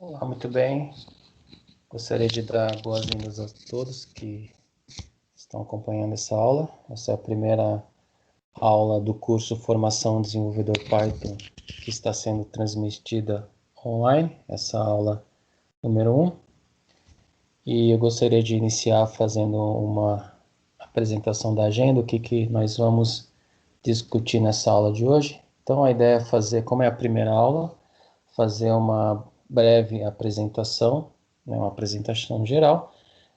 Olá, muito bem. Gostaria de dar boas-vindas a todos que estão acompanhando essa aula. Essa é a primeira aula do curso Formação Desenvolvedor Python que está sendo transmitida online, essa aula número 1. E eu gostaria de iniciar fazendo uma apresentação da agenda, o que nós vamos discutir nessa aula de hoje. Então, a ideia é fazer, como é a primeira aula, fazer uma breve apresentação, né, uma apresentação geral,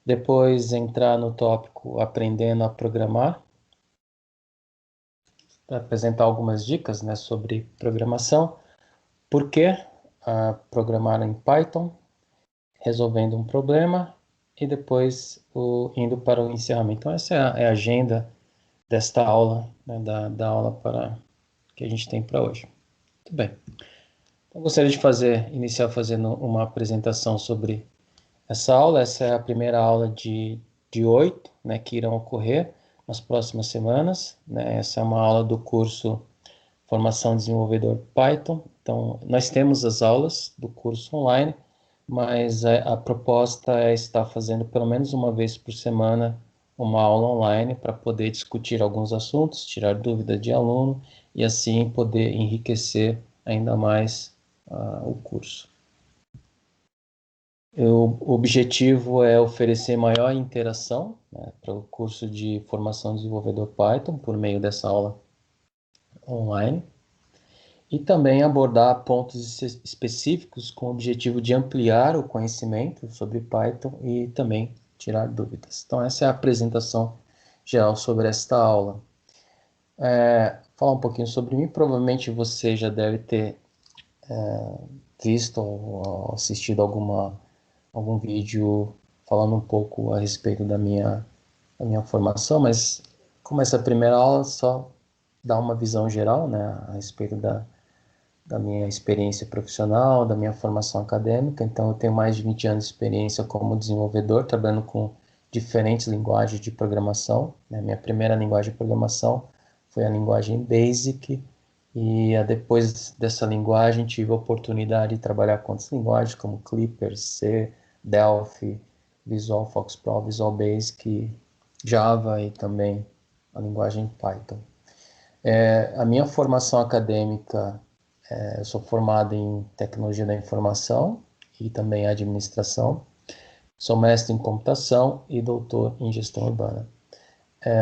depois entrar no tópico Aprendendo a Programar, para apresentar algumas dicas, né, sobre programação, por que programar em Python, resolvendo um problema, e depois indo para o encerramento. Então, essa é a agenda desta aula, né, da aula que a gente tem para hoje. Muito bem. Então, gostaria de iniciar fazendo uma apresentação sobre essa aula. Essa é a primeira aula de 8, né, que irão ocorrer nas próximas semanas, né? Essa é uma aula do curso Formação Desenvolvedor Python. Então, nós temos as aulas do curso online, mas a proposta é estar fazendo pelo menos uma vez por semana uma aula online para poder discutir alguns assuntos, tirar dúvidas de aluno e assim poder enriquecer ainda mais o curso. O objetivo é oferecer maior interação, né, para o curso de formação de desenvolvedor Python por meio dessa aula online e também abordar pontos específicos com o objetivo de ampliar o conhecimento sobre Python e também tirar dúvidas. Então, essa é a apresentação geral sobre esta aula. Falar um pouquinho sobre mim, provavelmente você já deve ter visto ou assistido algum vídeo falando um pouco a respeito da minha formação, mas como essa primeira aula só dá uma visão geral, né, a respeito da minha experiência profissional, da minha formação acadêmica. Então, eu tenho mais de 20 anos de experiência como desenvolvedor, trabalhando com diferentes linguagens de programação, né? Minha primeira linguagem de programação foi a linguagem BASIC, e depois dessa linguagem tive a oportunidade de trabalhar com outras linguagens como Clipper, C, Delphi, Visual Fox Pro, Visual Basic, Java e também a linguagem Python. A minha formação acadêmica, eu sou formado em Tecnologia da Informação e também Administração. Sou mestre em Computação e doutor em Gestão Urbana.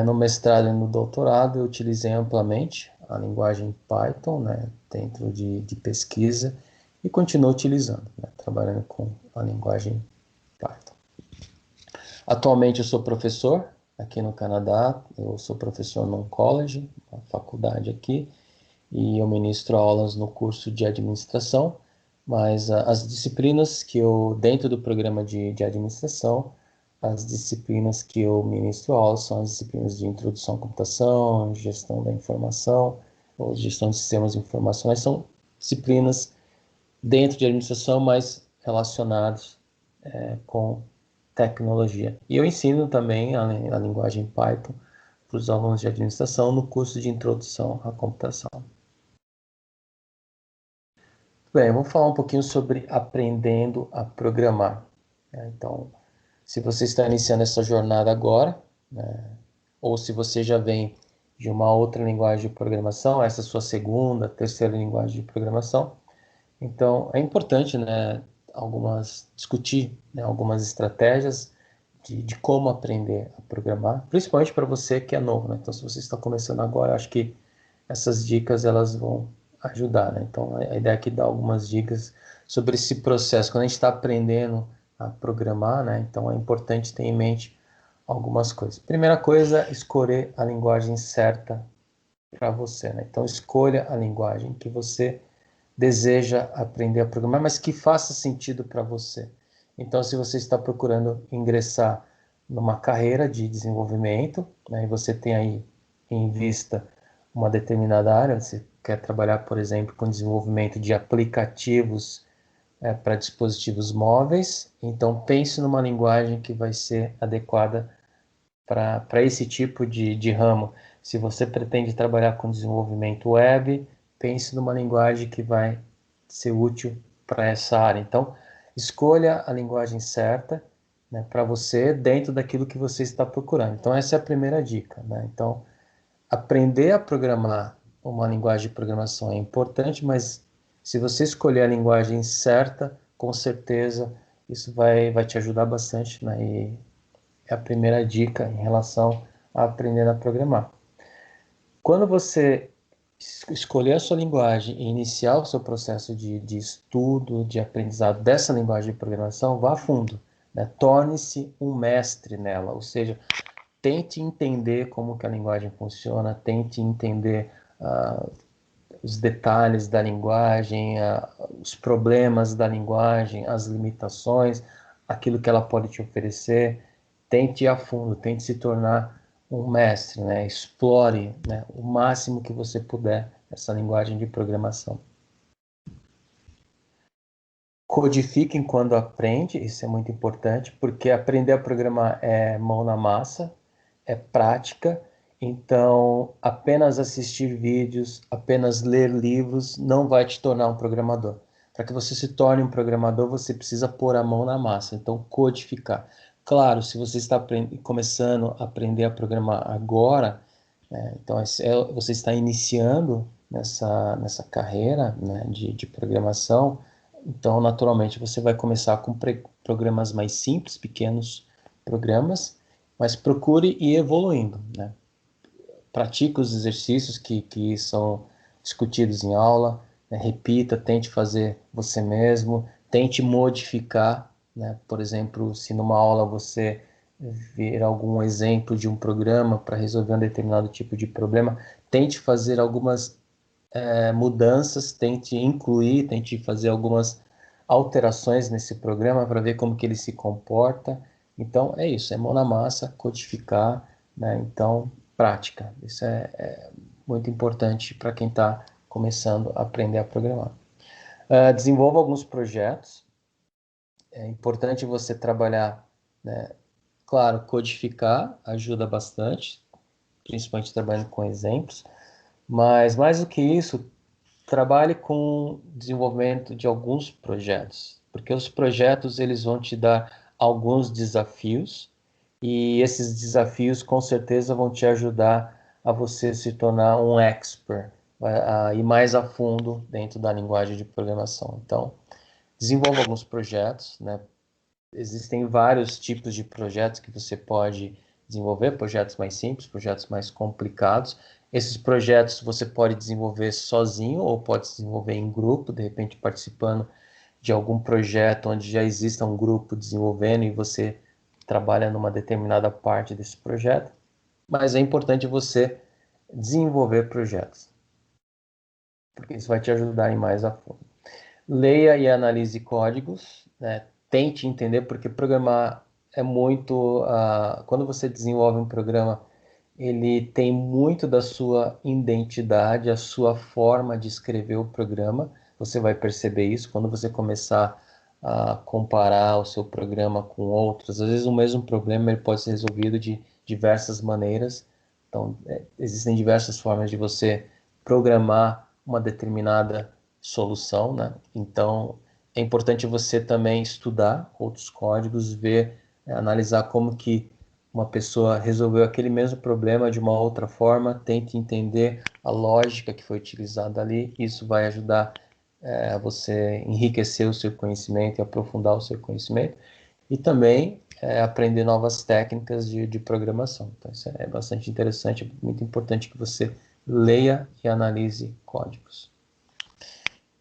No mestrado e no doutorado eu utilizei amplamente a linguagem Python, né, dentro de pesquisa, e continuo utilizando, né, trabalhando com a linguagem Python. Atualmente eu sou professor aqui no Canadá, eu sou professor num college, uma faculdade aqui, e eu ministro aulas no curso de administração, mas as disciplinas que eu, dentro do programa de administração, as disciplinas que eu ministro aulas são as disciplinas de introdução à computação, gestão da informação, ou gestão de sistemas de informação, mas são disciplinas dentro de administração, mas relacionadas com tecnologia. E eu ensino também a linguagem Python para os alunos de administração no curso de introdução à computação. Bem, eu vou falar um pouquinho sobre aprendendo a programar. Então, se você está iniciando essa jornada agora, né, ou se você já vem de uma outra linguagem de programação, essa é a sua segunda, terceira linguagem de programação, então é importante, né, discutir, né, algumas estratégias de como aprender a programar, principalmente para você que é novo, né? Então, se você está começando agora, acho que essas dicas elas vão ajudar, né? Então, a ideia aqui é dar algumas dicas sobre esse processo. Quando a gente está aprendendo a programar, né? Então, é importante ter em mente algumas coisas. Primeira coisa, escolher a linguagem certa para você, né? Então, escolha a linguagem que você deseja aprender a programar, mas que faça sentido para você. Então, se você está procurando ingressar numa carreira de desenvolvimento, né, e você tem aí em vista uma determinada área, você quer trabalhar, por exemplo, com desenvolvimento de aplicativos para dispositivos móveis, então pense numa linguagem que vai ser adequada para esse tipo de ramo. Se você pretende trabalhar com desenvolvimento web, pense numa linguagem que vai ser útil para essa área. Então, Escolha a linguagem certa, né, para você dentro daquilo que você está procurando. Então, essa é a primeira dica, né? Então, aprender a programar uma linguagem de programação é importante, mas se você escolher a linguagem certa, com certeza isso vai te ajudar bastante, né? E é a primeira dica em relação a aprender a programar. Quando você escolher a sua linguagem e iniciar o seu processo de estudo, de aprendizado dessa linguagem de programação, vá a fundo, né? Torne-se um mestre nela, ou seja, tente entender como que a linguagem funciona, tente entender os detalhes da linguagem, os problemas da linguagem, as limitações, aquilo que ela pode te oferecer. Tente ir a fundo, tente se tornar um mestre, né? Explore, né, o máximo que você puder essa linguagem de programação. Codifiquem quando aprende, isso é muito importante, porque aprender a programar é mão na massa, é prática, então apenas assistir vídeos, apenas ler livros não vai te tornar um programador. Para que você se torne um programador, você precisa pôr a mão na massa, então codificar. Claro, se você está começando a aprender a programar agora, né, então você está iniciando nessa carreira, né, de programação, então naturalmente você vai começar com programas mais simples, pequenos programas, mas procure ir evoluindo, né? Pratique os exercícios que são discutidos em aula, né? Repita, tente fazer você mesmo, tente modificar, né? Por exemplo, se numa aula você ver algum exemplo de um programa para resolver um determinado tipo de problema, tente fazer algumas mudanças, tente incluir, tente fazer algumas alterações nesse programa para ver como que ele se comporta. Então, é isso, é mão na massa, codificar, né? Então, prática. Isso é muito importante para quem está começando a aprender a programar. Desenvolva alguns projetos. É importante você trabalhar, né? Claro, codificar ajuda bastante, principalmente trabalhando com exemplos, mas mais do que isso, trabalhe com desenvolvimento de alguns projetos, porque os projetos eles vão te dar alguns desafios e esses desafios com certeza vão te ajudar a você se tornar um expert, a ir mais a fundo dentro da linguagem de programação. Então, desenvolva alguns projetos, né? Existem vários tipos de projetos que você pode desenvolver, projetos mais simples, projetos mais complicados. Esses projetos você pode desenvolver sozinho ou pode desenvolver em grupo, de repente participando de algum projeto onde já exista um grupo desenvolvendo e você trabalha numa determinada parte desse projeto. Mas é importante você desenvolver projetos, porque isso vai te ajudar a ir mais a fundo. Leia e analise códigos, né? Tente entender, porque programar é muito. Quando você desenvolve um programa, ele tem muito da sua identidade, a sua forma de escrever o programa. Você vai perceber isso quando você começar a comparar o seu programa com outros. Às vezes o mesmo problema ele pode ser resolvido de diversas maneiras. Então, existem diversas formas de você programar uma determinada solução, né? Então, é importante você também estudar outros códigos, ver, analisar como que uma pessoa resolveu aquele mesmo problema de uma outra forma, tente entender a lógica que foi utilizada ali, isso vai ajudar a você enriquecer o seu conhecimento e aprofundar o seu conhecimento, e também aprender novas técnicas de programação. Então, isso é bastante interessante, é muito importante que você leia e analise códigos.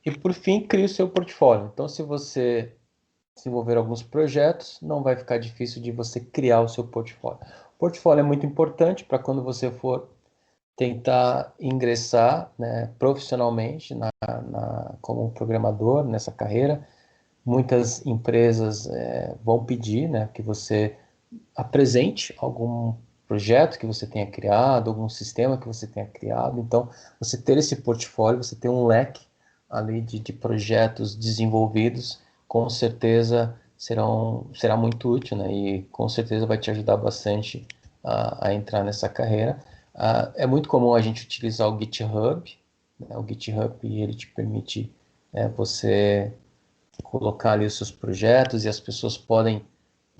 E por fim, crie o seu portfólio. Então, se você desenvolver alguns projetos, não vai ficar difícil de você criar o seu portfólio. O portfólio é muito importante para quando você for tentar ingressar, né, profissionalmente como programador nessa carreira. Muitas empresas vão pedir, né, que você apresente algum projeto que você tenha criado, algum sistema que você tenha criado. Então, você ter esse portfólio, você ter um leque ali de projetos desenvolvidos, com certeza será muito útil, né? E com certeza vai te ajudar bastante a entrar nessa carreira. É muito comum a gente utilizar o GitHub, né? O GitHub ele te permite você colocar ali os seus projetos e as pessoas podem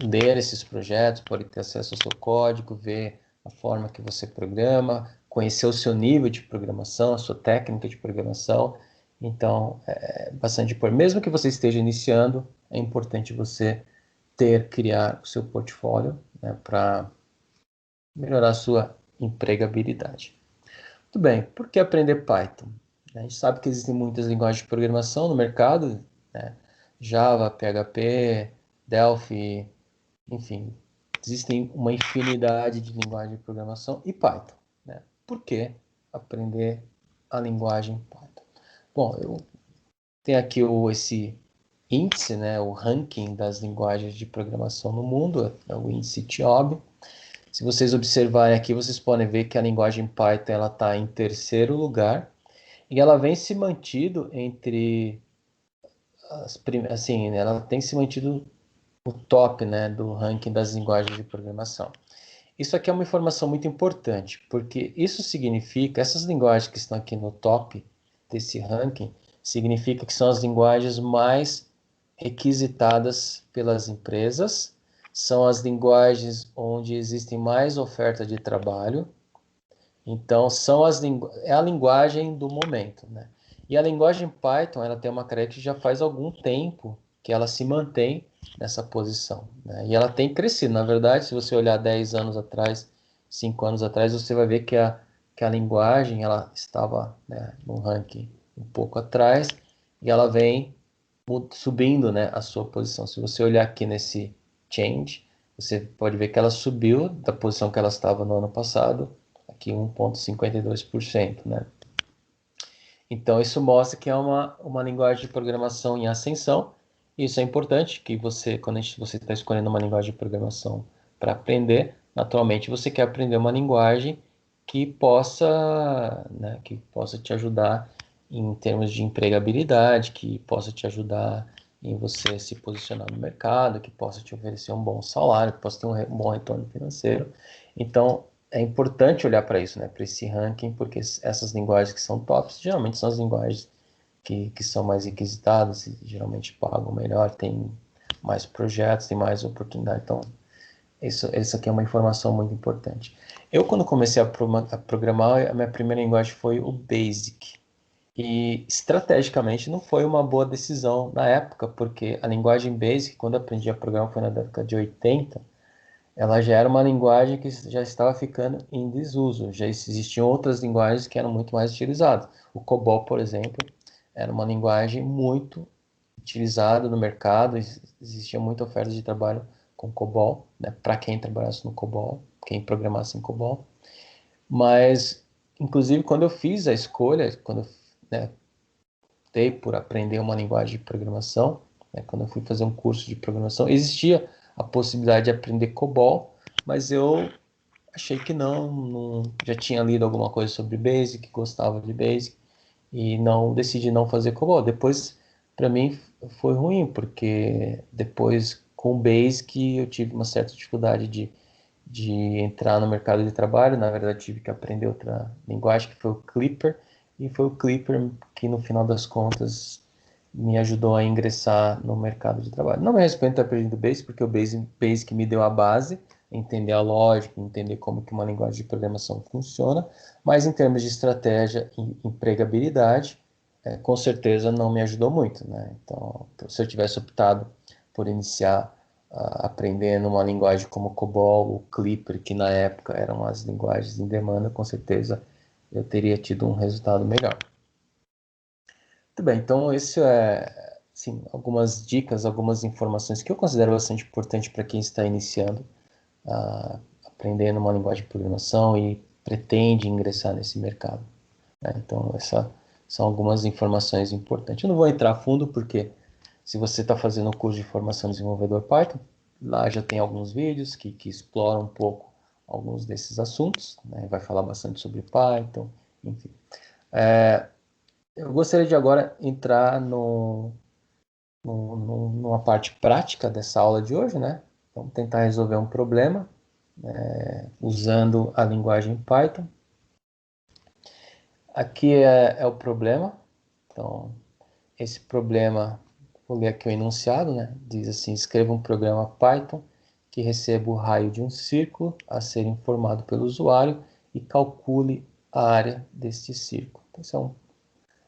ler esses projetos, podem ter acesso ao seu código, ver a forma que você programa, conhecer o seu nível de programação, a sua técnica de programação. Então, é bastante importante. Mesmo que você esteja iniciando, é importante você criar o seu portfólio, né, para melhorar a sua empregabilidade. Muito bem, por que aprender Python? A gente sabe que existem muitas linguagens de programação no mercado, né? Java, PHP, Delphi, enfim, existem uma infinidade de linguagens de programação e Python, né? Por que aprender a linguagem Python? Bom, eu tenho aqui esse índice, né, o ranking das linguagens de programação no mundo, é o índice TIOB. Se vocês observarem aqui, vocês podem ver que a linguagem Python ela está em terceiro lugar e ela vem se mantido entre assim, ela tem se mantido o top, né, do ranking das linguagens de programação. Isso aqui é uma informação muito importante, porque isso significa, essas linguagens que estão aqui no top desse ranking, significa que são as linguagens mais requisitadas pelas empresas, são as linguagens onde existem mais oferta de trabalho, então é a linguagem do momento, né? E a linguagem Python, ela tem uma característica que já faz algum tempo que ela se mantém nessa posição, né? E ela tem crescido, na verdade, se você olhar 10 anos atrás, 5 anos atrás, você vai ver que a linguagem ela estava, né, no ranking um pouco atrás e ela vem subindo, né, a sua posição. Se você olhar aqui nesse change, você pode ver que ela subiu da posição que ela estava no ano passado, aqui 1,52%, né? Então, isso mostra que é uma linguagem de programação em ascensão. Isso é importante, que você, quando você está escolhendo uma linguagem de programação para aprender, naturalmente você quer aprender uma linguagem que possa, né, que possa te ajudar em termos de empregabilidade, que possa te ajudar em você se posicionar no mercado, que possa te oferecer um bom salário, que possa ter um bom retorno financeiro. Então, é importante olhar para isso, né, para esse ranking, porque essas linguagens que são tops, geralmente são as linguagens que são mais requisitadas e geralmente pagam melhor, tem mais projetos, tem mais oportunidade. Então, isso aqui é uma informação muito importante. Eu, quando comecei a programar, a minha primeira linguagem foi o Basic. E, estrategicamente, não foi uma boa decisão na época, porque a linguagem Basic, quando eu aprendi a programar, foi na década de 80, ela já era uma linguagem que já estava ficando em desuso. Já existiam outras linguagens que eram muito mais utilizadas. O COBOL, por exemplo, era uma linguagem muito utilizada no mercado. Existia muita oferta de trabalho com COBOL, né, para quem trabalhasse no COBOL, quem programasse em COBOL. Mas, inclusive, quando eu fiz a escolha, quando eu, né, optei por aprender uma linguagem de programação, né, quando eu fui fazer um curso de programação, existia a possibilidade de aprender COBOL, mas eu achei que não, já tinha lido alguma coisa sobre Basic, gostava de Basic, e não decidi não fazer COBOL. Depois, para mim, foi ruim, porque depois, com o Basic, eu tive uma certa dificuldade de entrar no mercado de trabalho. Na verdade, tive que aprender outra linguagem, que foi o Clipper, e foi o Clipper que, no final das contas, me ajudou a ingressar no mercado de trabalho. Não me arrependo de ter aprendido Basic, porque o Basic me deu a base, entender a lógica, entender como que uma linguagem de programação funciona, mas em termos de estratégia e empregabilidade, com certeza não me ajudou muito, né? Então, se eu tivesse optado por iniciar aprendendo uma linguagem como COBOL ou Clipper, que na época eram as linguagens em demanda, com certeza eu teria tido um resultado melhor. Muito bem, então esse é, sim, algumas dicas, algumas informações que eu considero bastante importante para quem está iniciando aprendendo uma linguagem de programação e pretende ingressar nesse mercado, né? Então essas são algumas informações importantes. Eu não vou entrar a fundo porque se você está fazendo o curso de formação de desenvolvedor Python, lá já tem alguns vídeos que exploram um pouco alguns desses assuntos, né? Vai falar bastante sobre Python, enfim. Eu gostaria de agora entrar numa parte prática dessa aula de hoje, né? Vamos tentar resolver um problema usando a linguagem Python. Aqui é o problema. Então, esse problema vou ler aqui o enunciado, né? Diz assim: escreva um programa Python que receba o raio de um círculo a ser informado pelo usuário e calcule a área deste círculo. Então, esse é um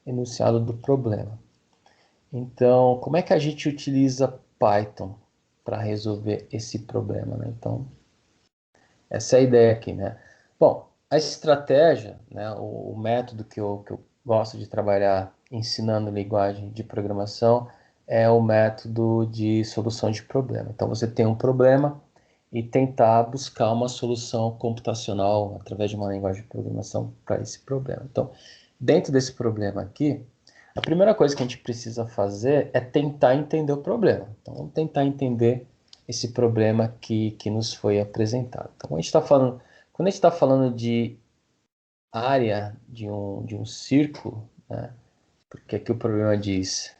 enunciado do problema. Então, como é que a gente utiliza Python para resolver esse problema, né? Então, essa é a ideia aqui, né? Bom, a estratégia, né, o método que eu gosto de trabalhar ensinando linguagem de programação é o método de solução de problema. Então, você tem um problema e tentar buscar uma solução computacional através de uma linguagem de programação para esse problema. Então, dentro desse problema aqui, a primeira coisa que a gente precisa fazer é tentar entender o problema. Então, vamos tentar entender esse problema que nos foi apresentado. Então, quando a gente está falando de área de um círculo, né, porque aqui o problema diz,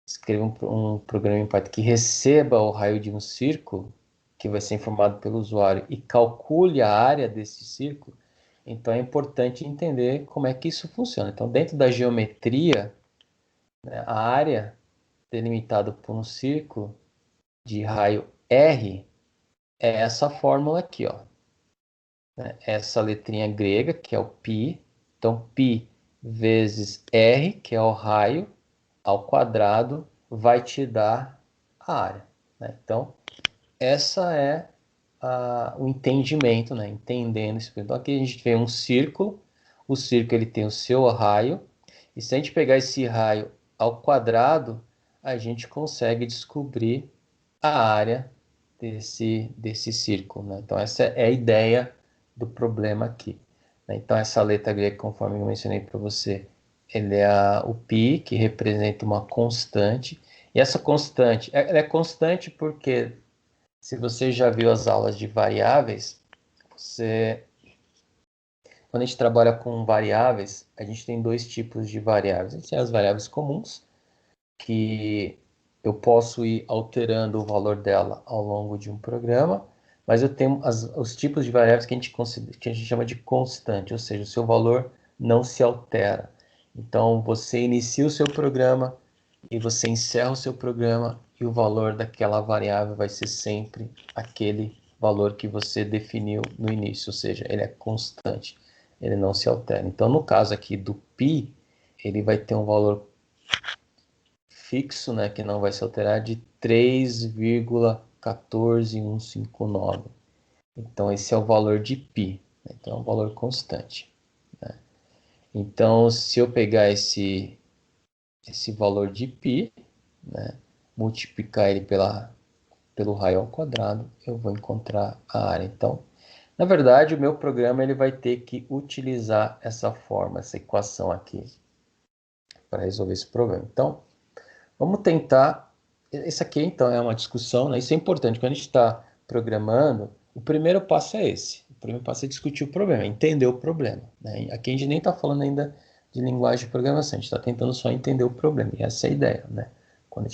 escreva um programa em Python que receba o raio de um círculo, que vai ser informado pelo usuário, e calcule a área desse círculo, então é importante entender como é que isso funciona. Então, dentro da geometria, né, a área delimitada por um círculo de raio R é essa fórmula aqui, ó. Essa letrinha grega, que é o π. Então, π vezes r, que é o raio, ao quadrado, vai te dar a área, né? Então, essa é o entendimento, né? Entendendo isso. Então, aqui a gente vê um círculo. O círculo ele tem o seu raio. E se a gente pegar esse raio ao quadrado, a gente consegue descobrir a área desse círculo, né? Então, essa é a ideia do problema aqui, né? Então, essa letra grega, conforme eu mencionei para você, ele é o π, que representa uma constante. E essa constante, ela é constante porque, se você já viu as aulas de variáveis, quando a gente trabalha com variáveis, a gente tem dois tipos de variáveis. A gente tem as variáveis comuns, que eu posso ir alterando o valor dela ao longo de um programa, mas eu tenho os tipos de variáveis que que a gente chama de constante, ou seja, o seu valor não se altera. Então, você inicia o seu programa e você encerra o seu programa e o valor daquela variável vai ser sempre aquele valor que você definiu no início, ou seja, ele é constante, ele não se altera. Então, no caso aqui do π, ele vai ter um valor fixo, né, que não vai se alterar, de 3,14159. Então, esse é o valor de π, né? Então, é um valor constante, né? Então, se eu pegar esse valor de π, né, multiplicar ele pelo raio ao quadrado, eu vou encontrar a área. Então, na verdade, o meu programa ele vai ter que utilizar essa forma, essa equação aqui, para resolver esse problema. Então, vamos tentar. Isso aqui, então, é uma discussão, né? Isso é importante. Quando a gente está programando, o primeiro passo é esse. O primeiro passo é discutir o problema, entender o problema, né? Aqui a gente nem está falando ainda de linguagem de programação, a gente está tentando só entender o problema. E essa é a ideia, né? Quando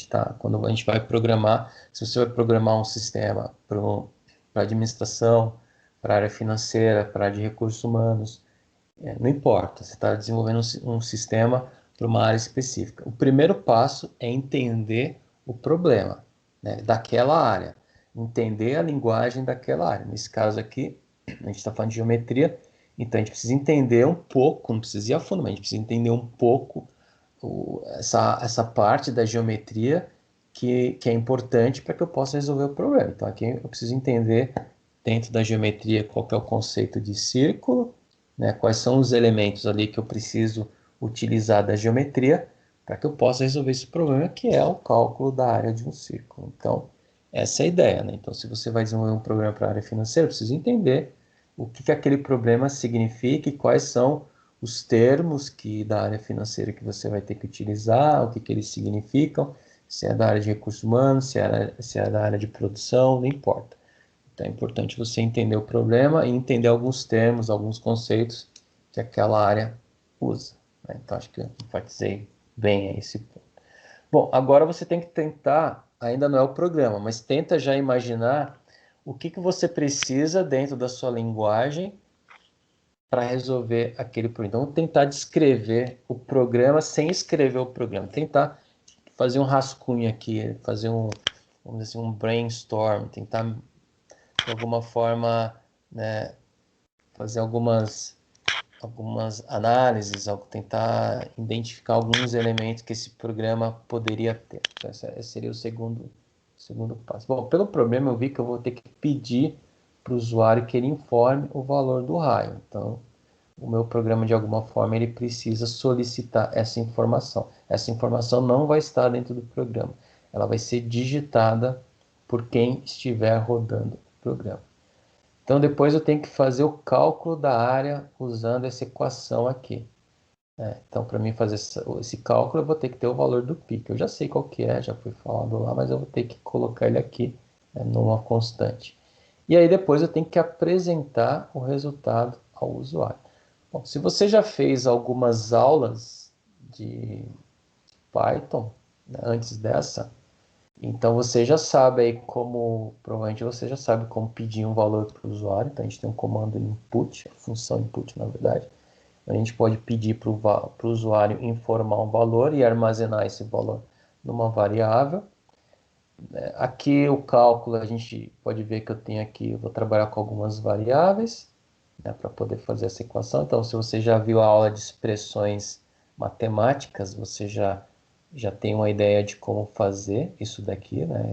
a gente vai programar, se você vai programar um sistema para administração, para área financeira, para área de recursos humanos, não importa, você está desenvolvendo um sistema para uma área específica. O primeiro passo é entender o problema, né, daquela área, entender a linguagem daquela área. Nesse caso aqui, a gente está falando de geometria, então a gente precisa entender um pouco, não precisa ir a fundo, mas a gente precisa entender um pouco essa parte da geometria que é importante para que eu possa resolver o problema. Então aqui eu preciso entender dentro da geometria qual que é o conceito de círculo, né, quais são os elementos ali que eu preciso utilizar da geometria para que eu possa resolver esse problema, que é o cálculo da área de um círculo. Então, essa é a ideia, né? Então, se você vai desenvolver um problema para a área financeira, precisa entender o que aquele problema significa e quais são os termos da área financeira que você vai ter que utilizar, o que eles significam, se é da área de recursos humanos, se é da área de produção, não importa. Então é importante você entender o problema e entender alguns termos, alguns conceitos que aquela área usa, né? Então acho que eu enfatizei bem esse ponto. Bom, agora você tem que tentar, ainda não é o programa, mas tenta já imaginar o que você precisa dentro da sua linguagem para resolver aquele problema. Então, tentar descrever o programa sem escrever o programa. Tentar fazer um rascunho aqui, fazer vamos dizer assim, um brainstorm, tentar de alguma forma, né, fazer algumas análises, tentar identificar alguns elementos que esse programa poderia ter. Então, esse seria o segundo passo. Bom, pelo problema eu vi que eu vou ter que pedir para o usuário que ele informe o valor do raio. Então, o meu programa, de alguma forma, ele precisa solicitar essa informação. Essa informação não vai estar dentro do programa. Ela vai ser digitada por quem estiver rodando o programa. Então, depois eu tenho que fazer o cálculo da área usando essa equação aqui. Então, para mim fazer esse cálculo, eu vou ter que ter o valor do pico. Eu já sei qual que é, já foi falado lá, mas eu vou ter que colocar ele aqui, né, numa constante. E aí depois eu tenho que apresentar o resultado ao usuário. Bom, se você já fez algumas aulas de Python, né, antes dessa, então você já sabe aí como, provavelmente você já sabe como pedir um valor para o usuário. Então a gente tem um comando input, a função input na verdade. A gente pode pedir para o usuário informar um valor e armazenar esse valor numa variável. Aqui o cálculo, a gente pode ver que eu tenho aqui, eu vou trabalhar com algumas variáveis, né, para poder fazer essa equação. Então, se você já viu a aula de expressões matemáticas, você já tem uma ideia de como fazer isso daqui, né,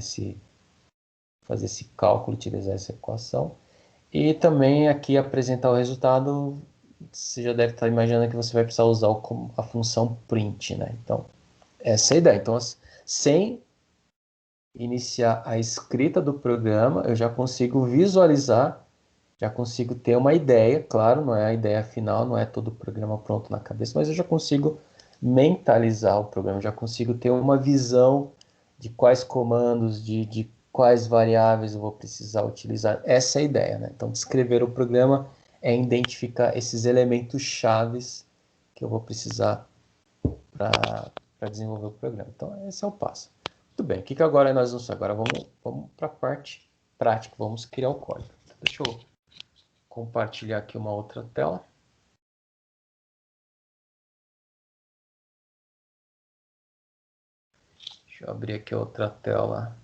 fazer esse cálculo, utilizar essa equação. E também aqui apresentar o resultado, você já deve estar imaginando que você vai precisar usar a função print, né? Então, essa é a ideia. Então, sem iniciar a escrita do programa, eu já consigo visualizar, já consigo ter uma ideia, claro, não é a ideia final, não é todo o programa pronto na cabeça, mas eu já consigo mentalizar o programa, já consigo ter uma visão de quais comandos, de quais variáveis eu vou precisar utilizar. Essa é a ideia, né? Então, descrever o programa é identificar esses elementos chaves que eu vou precisar para desenvolver o programa. Então, esse é o passo. Muito bem, o que agora nós vamos fazer? Agora vamos para a parte prática, vamos criar o código. Deixa eu compartilhar aqui uma outra tela. Deixa eu abrir aqui outra tela,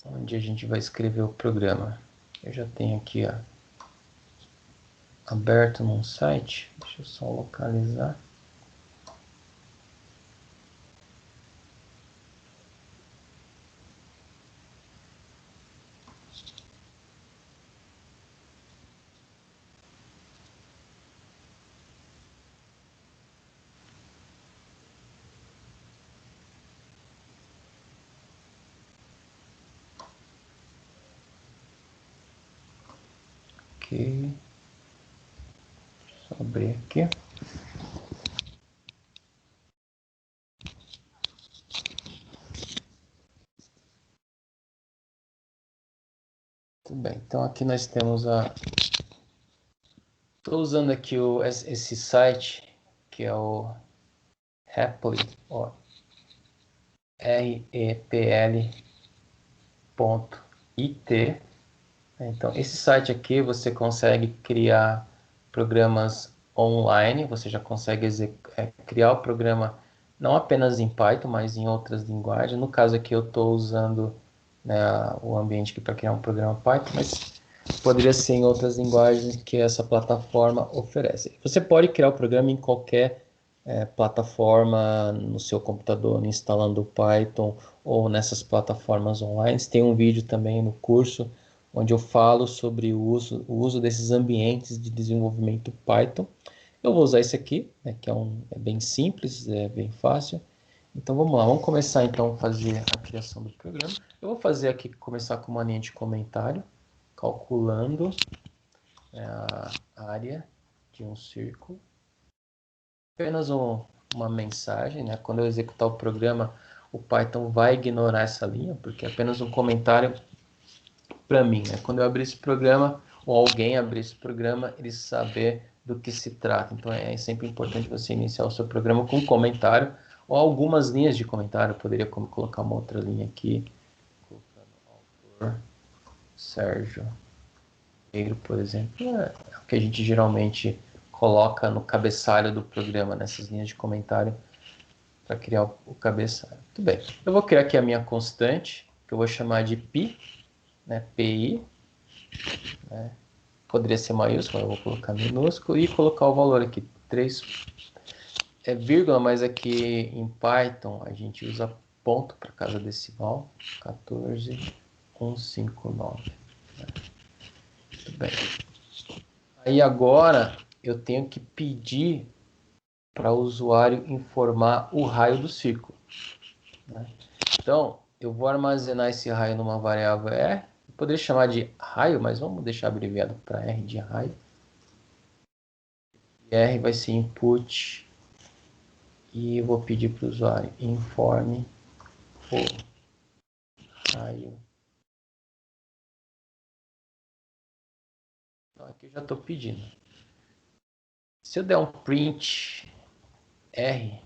onde a gente vai escrever o programa. Eu já tenho aqui aberto num site, deixa eu só localizar. Ok, só abrir aqui. Tudo bem, então aqui nós temos estou usando aqui esse site, que é o Repl, ó, repl.it. Então, esse site aqui você consegue criar programas online, você já consegue criar o programa não apenas em Python, mas em outras linguagens. No caso aqui eu estou usando, né, o ambiente aqui para criar um programa Python, mas poderia ser em outras linguagens que essa plataforma oferece. Você pode criar o programa em qualquer plataforma no seu computador, instalando o Python ou nessas plataformas online. Tem um vídeo também no curso onde eu falo sobre o uso desses ambientes de desenvolvimento Python. Eu vou usar esse aqui, né, que é bem simples, é bem fácil. Então vamos lá, vamos começar então a fazer a criação do programa. Eu vou fazer aqui, começar com uma linha de comentário, calculando a área de um círculo. Apenas uma mensagem, né? Quando eu executar o programa, o Python vai ignorar essa linha, porque é apenas um comentário para mim, né? Quando eu abrir esse programa, ou alguém abrir esse programa, ele saber do que se trata. Então é sempre importante você iniciar o seu programa com um comentário, ou algumas linhas de comentário. Eu poderia colocar uma outra linha aqui, colocando autor Sérgio Ribeiro, por exemplo. É o que a gente geralmente coloca no cabeçalho do programa, nessas linhas de comentário. para criar o cabeçalho. Muito bem. Eu vou criar aqui a minha constante, que eu vou chamar de π, né? PI. Né? Poderia ser maiúsculo, eu vou colocar minúsculo e colocar o valor aqui, 3. É vírgula, mas aqui em Python a gente usa ponto para casa decimal, 14.159. Né? Muito bem. Aí agora eu tenho que pedir para o usuário informar o raio do círculo. Né? Então, eu vou armazenar esse raio numa variável R. Eu poderia chamar de raio, mas vamos deixar abreviado para R de raio. E R vai ser input. E eu vou pedir para o usuário informe o raio. Então, aqui eu já estou pedindo. Se eu der um print R,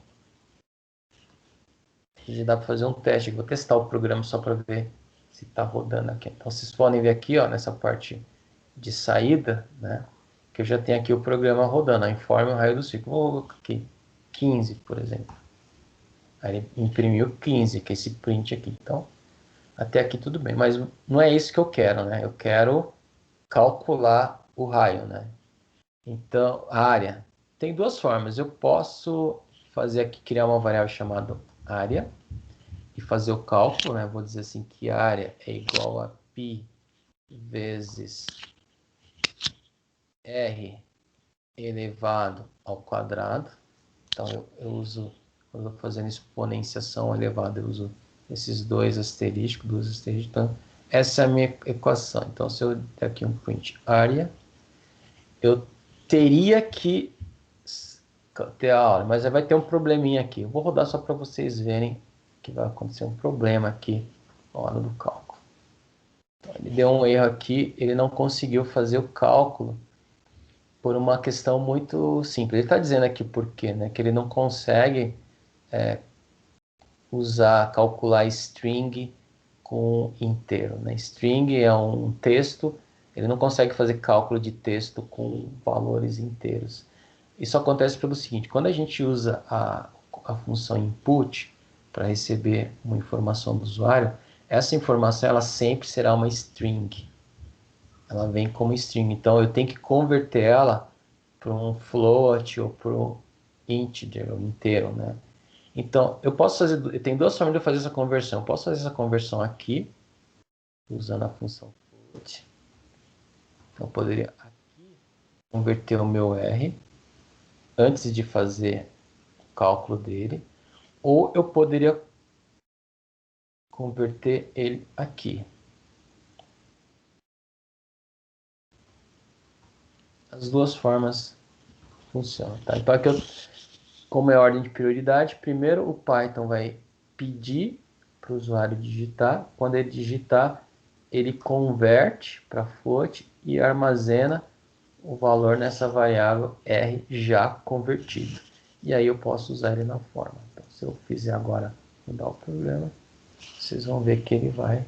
já dá para fazer um teste. Eu vou testar o programa só para ver se está rodando aqui. Então, vocês podem ver aqui, ó, nessa parte de saída, né? Que eu já tenho aqui o programa rodando. Informe o raio do círculo. Vou colocar aqui 15, por exemplo. Aí ele imprimiu 15, que é esse print aqui. Então, até aqui tudo bem. Mas não é isso que eu quero, né? Eu quero calcular o raio, né? Então, a área. Tem duas formas. Eu posso fazer aqui, criar uma variável chamada área e fazer o cálculo, né? Vou dizer assim que a área é igual a π vezes r elevado ao quadrado. Então, eu uso, quando eu estou fazendo exponenciação elevada, eu uso esses duas asteriscos. Então, essa é a minha equação. Então, se eu der aqui um print área, eu teria que ter a aula, mas vai ter um probleminha aqui. Eu vou rodar só para vocês verem que vai acontecer um problema aqui na hora do cálculo. Então, ele deu um erro aqui, ele não conseguiu fazer o cálculo por uma questão muito simples. Ele está dizendo aqui por quê, né? Que ele não consegue calcular string com inteiro, né? String é um texto, ele não consegue fazer cálculo de texto com valores inteiros. Isso acontece pelo seguinte: quando a gente usa a função input para receber uma informação do usuário, essa informação ela sempre será uma string. Ela vem como string, então eu tenho que converter ela para um float ou para um integer, ou inteiro, né? Então, eu tenho duas formas de fazer essa conversão. Eu posso fazer essa conversão aqui, usando a função float. Então, eu poderia aqui converter o meu R antes de fazer o cálculo dele, ou eu poderia converter ele aqui. As duas formas funcionam, tá? Então, aqui como é ordem de prioridade, primeiro o Python vai pedir para o usuário digitar. Quando ele digitar, ele converte para float e armazena o valor nessa variável R já convertido. E aí eu posso usar ele na forma. Então, se eu fizer agora mudar o programa, vocês vão ver que ele vai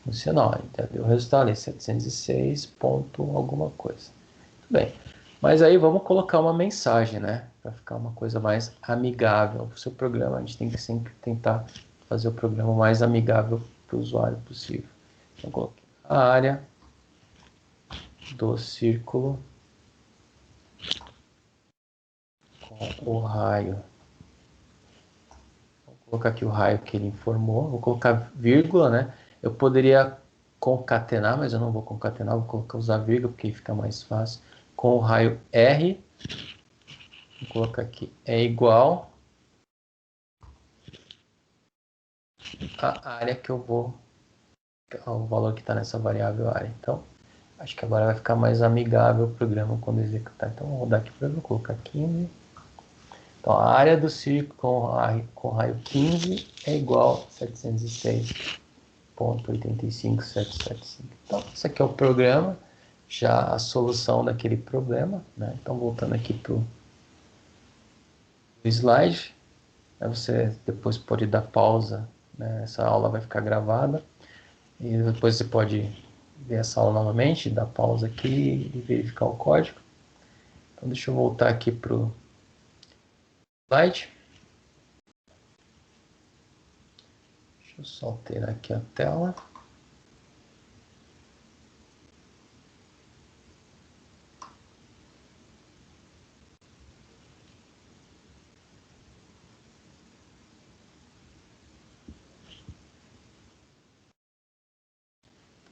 funcionar. Então, deu o resultado ali, 706 ponto alguma coisa. Muito bem. Mas aí vamos colocar uma mensagem, né? Para ficar uma coisa mais amigável para o seu programa. A gente tem que sempre tentar fazer o programa mais amigável para o usuário possível. Então, coloquei a área do círculo com o raio. Vou colocar aqui o raio que ele informou. Vou colocar vírgula, né? Eu poderia concatenar, mas eu não vou concatenar. Vou usar vírgula porque fica mais fácil. Com o raio R. Vou colocar aqui. É igual a área que eu vou... o valor que está nessa variável área. Então, acho que agora vai ficar mais amigável o programa quando executar. Então, vou rodar aqui para eu colocar 15. Então, a área do círculo com raio 15 é igual a 706.85775. Então, esse aqui é o programa, já a solução daquele problema, né? Então, voltando aqui para o slide, né? Você depois pode dar pausa, né? Essa aula vai ficar gravada. E depois você pode ver essa aula novamente, dar pausa aqui e verificar o código. Então deixa eu voltar aqui para o slide. Deixa eu só alterar aqui a tela.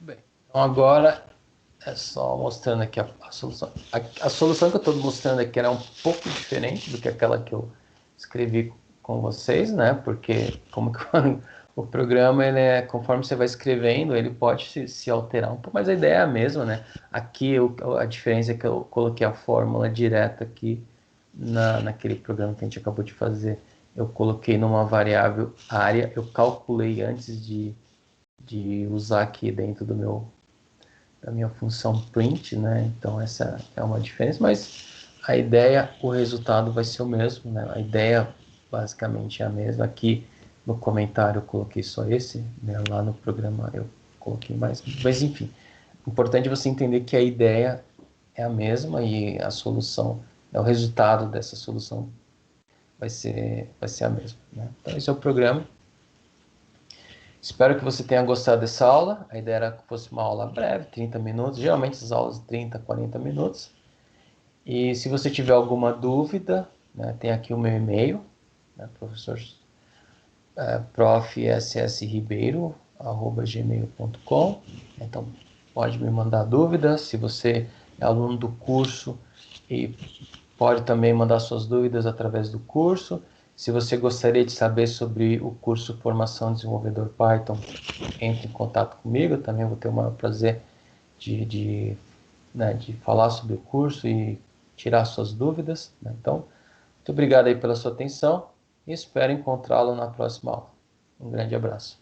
Muito bem. Então agora é só mostrando aqui a solução. A solução que eu estou mostrando aqui era um pouco diferente do que aquela que eu escrevi com vocês, né? Porque como que o programa, ele é, conforme você vai escrevendo, ele pode se alterar um pouco, mas a ideia é a mesma, né? Aqui a diferença é que eu coloquei a fórmula direta aqui naquele programa que a gente acabou de fazer. Eu coloquei numa variável área, eu calculei antes de usar aqui dentro da minha função print, né? Então essa é uma diferença, mas a ideia, o resultado vai ser o mesmo, né? A ideia basicamente é a mesma. Aqui no comentário eu coloquei só esse, né? Lá no programa eu coloquei mais, mas enfim, importante você entender que a ideia é a mesma e a solução, o resultado dessa solução vai ser a mesma, né? Então esse é o programa. Espero que você tenha gostado dessa aula. A ideia era que fosse uma aula breve, 30 minutos. Geralmente as aulas de 30, 40 minutos. E se você tiver alguma dúvida, né, tem aqui o meu e-mail, né, professor profssribeiro@gmail.com. Então pode me mandar dúvidas. Se você é aluno do curso e pode também mandar suas dúvidas através do curso. Se você gostaria de saber sobre o curso Formação Desenvolvedor Python, entre em contato comigo. Eu também vou ter o maior prazer de falar sobre o curso e tirar suas dúvidas, né? Então, muito obrigado aí pela sua atenção e espero encontrá-lo na próxima aula. Um grande abraço.